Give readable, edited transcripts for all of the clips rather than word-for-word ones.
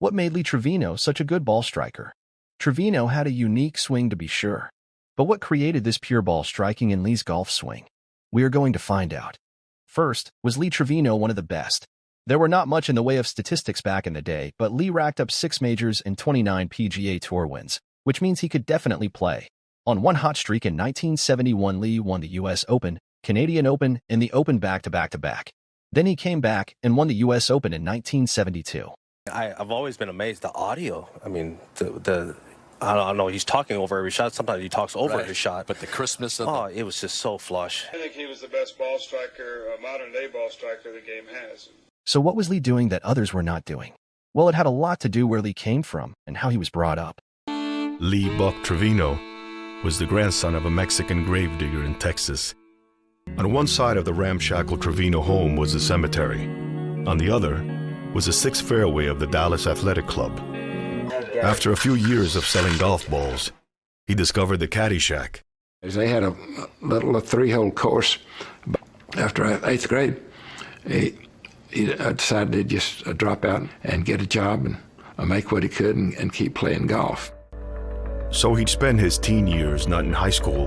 What made Lee Trevino such a good ball striker? Trevino had a unique swing to be sure. But what created this pure ball striking in Lee's golf swing? We are going to find out. First, was Lee Trevino one of the best? There were not much in the way of statistics back in the day, but Lee racked up 6 majors and 29 PGA Tour wins, which means he could definitely play. On one hot streak in 1971, Lee won the U.S. Open, Canadian Open, and the Open back-to-back-to-back. Then he came back and won the U.S. Open in 1972. I've always been amazed the audio. I mean, I don't know. He's talking over every shot. Sometimes he talks over his shot. But the crispness of it was just so flush. I think he was the best ball striker, modern-day ball striker the game has. So what was Lee doing that others were not doing? Well, it had a lot to do where Lee came from and how he was brought up. Lee Buck Trevino was the grandson of a Mexican gravedigger in Texas. On one side of the ramshackle Trevino home was the cemetery. On the other was the 6th fairway of the Dallas Athletic Club. After a few years of selling golf balls, he discovered the Caddy Shack. They had a little 3-hole course. After 8th grade, he decided to just drop out and get a job and make what he could and keep playing golf. So he'd spend his teen years not in high school,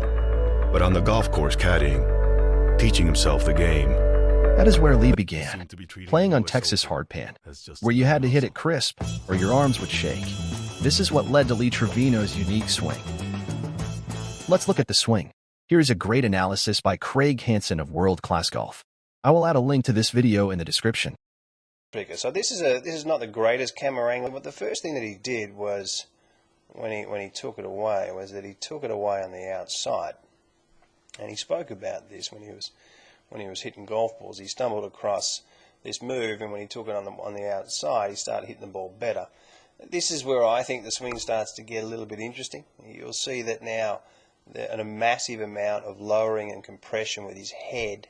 but on the golf course caddying, teaching himself the game. That is where Lee began, playing on Texas hardpan, where you had to hit it crisp or your arms would shake. This is what led to Lee Trevino's unique swing. Let's look at the swing. Here's a great analysis by Craig Hanson of World Class Golf. I will add a link to this video in the description. So this is not the greatest camera angle, but the first thing that he did was when he took it away was that he took it away on the outside, and he spoke about this when he was hitting golf balls. He stumbled across this move, and when he took it on the outside, he started hitting the ball better. This is where I think the swing starts to get a little bit interesting. You'll see that now a massive amount of lowering and compression with his head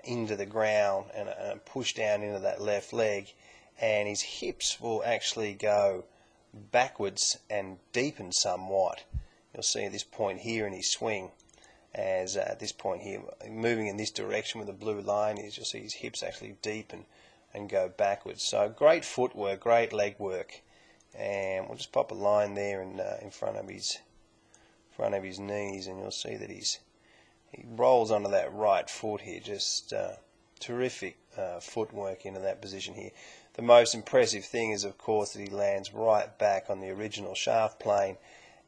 into the ground and a push down into that left leg, and his hips will actually go backwards and deepen somewhat. You'll see at this point here in his swing, as at this point here, moving in this direction with the blue line, you'll see his hips actually deepen and go backwards. So great footwork, great leg work, and we'll just pop a line there in front of his knees, and you'll see that he rolls onto that right foot here. Just terrific footwork into that position here. The most impressive thing is, of course, that he lands right back on the original shaft plane,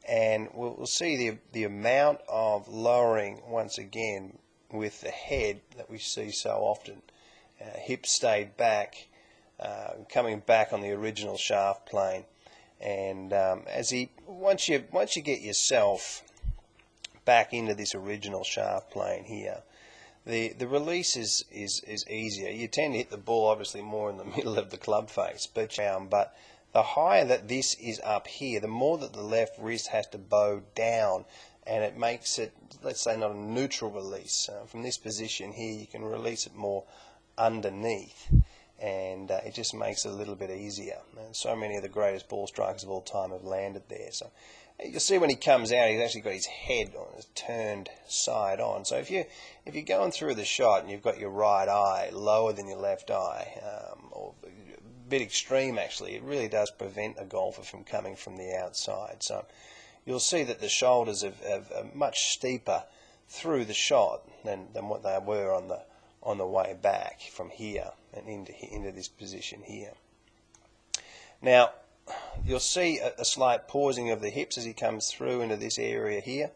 and we'll see the amount of lowering once again with the head that we see so often. Hips stayed back, coming back on the original shaft plane, and once you get yourself back into this original shaft plane here, the release is easier. You tend to hit the ball obviously more in the middle of the club face, but the higher that this is up here, the more that the left wrist has to bow down, and it makes it, let's say, not a neutral release. From this position here, you can release it more underneath, and it just makes it a little bit easier. And so many of the greatest ball strikers of all time have landed there. So you'll see when he comes out, he's actually got his head on his turned side on. So if you're going through the shot and you've got your right eye lower than your left eye, or a bit extreme actually, it really does prevent a golfer from coming from the outside. So you'll see that the shoulders are much steeper through the shot than what they were on the way back from here and into this position here. Now, you'll see a slight pausing of the hips as he comes through into this area here.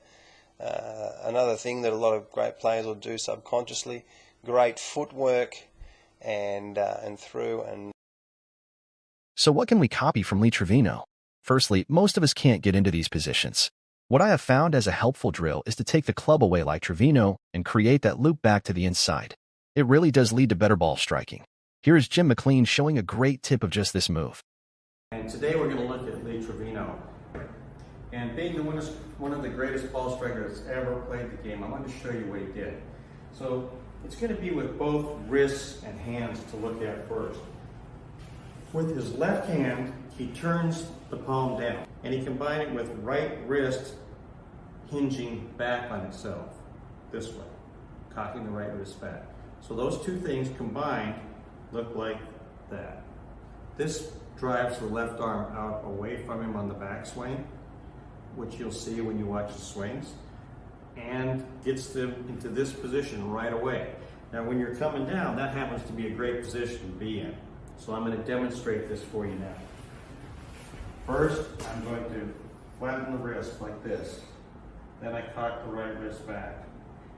Another thing that a lot of great players will do subconsciously, great footwork and through. And so what can we copy from Lee Trevino? Firstly, most of us can't get into these positions. What I have found as a helpful drill is to take the club away like Trevino and create that loop back to the inside. It really does lead to better ball striking. Here is Jim McLean showing a great tip of just this move. And today we're going to look at Lee Trevino. And being one of the greatest ball strikers that's ever played the game, I want to show you what he did. So it's going to be with both wrists and hands to look at first. With his left hand, he turns the palm down, and he combines it with right wrist hinging back on itself, this way, cocking the right wrist back. So those two things combined look like that. This drives the left arm out away from him on the backswing, which you'll see when you watch the swings, and gets them into this position right away. Now when you're coming down, that happens to be a great position to be in. So I'm going to demonstrate this for you now. First, I'm going to flatten the wrist like this. Then I cock the right wrist back.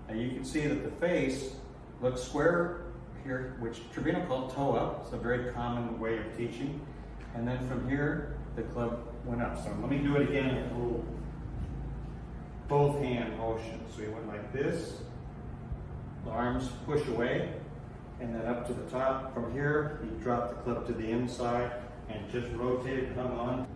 Now you can see that the face looks square here, which Trevino called toe up. It's a very common way of teaching. And then from here, the club went up. So let me do it again in a little both hand motion. So he went like this, the arms push away, and then up to the top. From here, he dropped the club to the inside and just rotated, hung on.